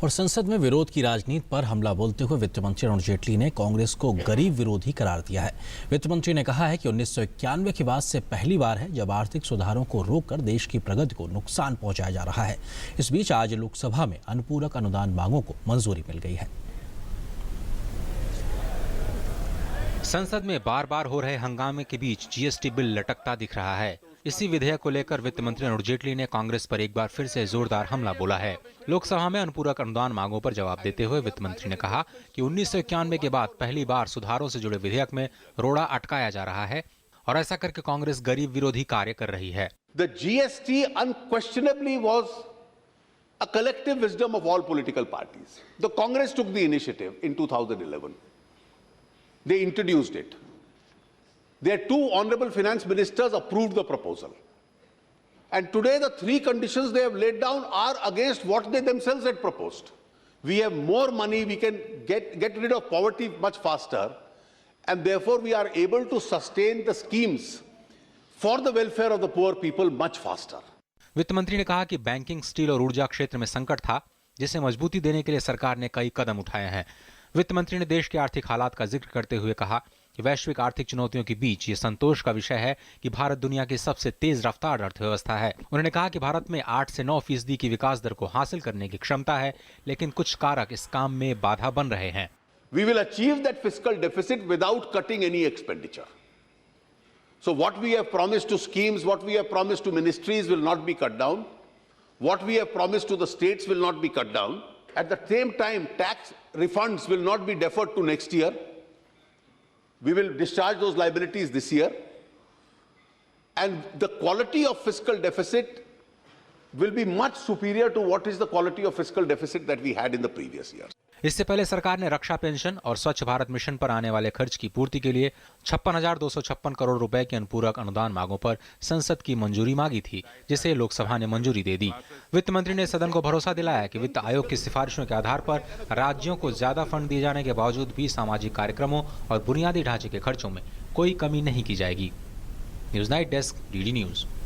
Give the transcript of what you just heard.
और संसद में विरोध की राजनीति पर हमला बोलते हुए वित्त मंत्री अरुण जेटली ने कांग्रेस को गरीब विरोधी करार दिया है। वित्त मंत्री ने कहा है कि 1991 के बाद से पहली बार है जब आर्थिक सुधारों को रोककर देश की प्रगति को नुकसान पहुंचाया जा रहा है। इस बीच आज लोकसभा में अनुपूरक अनुदान मांगों को मंजूरी मिल गई है। संसद में बार बार हो रहे हंगामे के बीच जीएसटी बिल लटकता दिख रहा है। इसी विधेयक को लेकर वित्त मंत्री अरुण जेटली ने कांग्रेस पर एक बार फिर से जोरदार हमला बोला है। लोकसभा में अनुपूरक अनुदान मांगों पर जवाब देते हुए वित्त मंत्री ने कहा कि 1991 के बाद पहली बार सुधारों से जुड़े विधेयक में रोड़ा अटकाया जा रहा है और ऐसा करके कांग्रेस गरीब विरोधी कार्य कर रही है। The GST unquestionably was a collective wisdom of all political parties. The Congress took the initiative in 2011. They introduced it. Their two honorable finance ministers approved the proposal. And today the three conditions they have laid down are against what they themselves had proposed. We have more money, we can get rid of poverty much faster, and therefore we are able to sustain the schemes for the welfare of the poor people much faster. वित्त मंत्री ने कहा कि banking, steel और ऊर्जा क्षेत्र में संकट था, जिसे मजबूती देने के लिए सरकार ने कई कदम उठाए हैं। वित्त मंत्री ने देश के आर्थिक हालात का जिक्र करते हुए कहा कि वैश्विक आर्थिक चुनौतियों के बीच ये संतोष का विषय है कि भारत दुनिया की सबसे तेज रफ्तार अर्थव्यवस्था है। उन्होंने कहा कि भारत में 8 से 9% की विकास दर को हासिल करने की क्षमता है, लेकिन कुछ कारक इस काम में बाधा बन रहे हैं। We will achieve that fiscal deficit without cutting any expenditure. So what we have promised to schemes, what we have promised to ministries will not be cut down. What we have promised to the states will not be cut down. At the same time, tax refunds will not be deferred to next year. We will discharge those liabilities this year. And the quality of fiscal deficit will be much superior to what is the quality of fiscal deficit that we had in the previous years. इससे पहले सरकार ने रक्षा pension और स्वच्छ Bharat mission पर आने वाले खर्च की पूर्ति के लिए 56,256 करोड़ रुपए की अनुपूरक अनुदान मांगों पर संसद की मंजूरी मांगी थी, जिसे लोकसभा ने मंजूरी दे दी। वित्त मंत्री ने सदन को भरोसा दिलाया कि वित्त आयोग की सिफारिशों के आधार पर राज्यों को ज्यादा फंड दिए जाने के बावजूद भी सामाजिक कार्यक्रमों और बुनियादी ढांचे के खर्चों में कोई कमी नहीं की जाएगी। News night desk, DD news.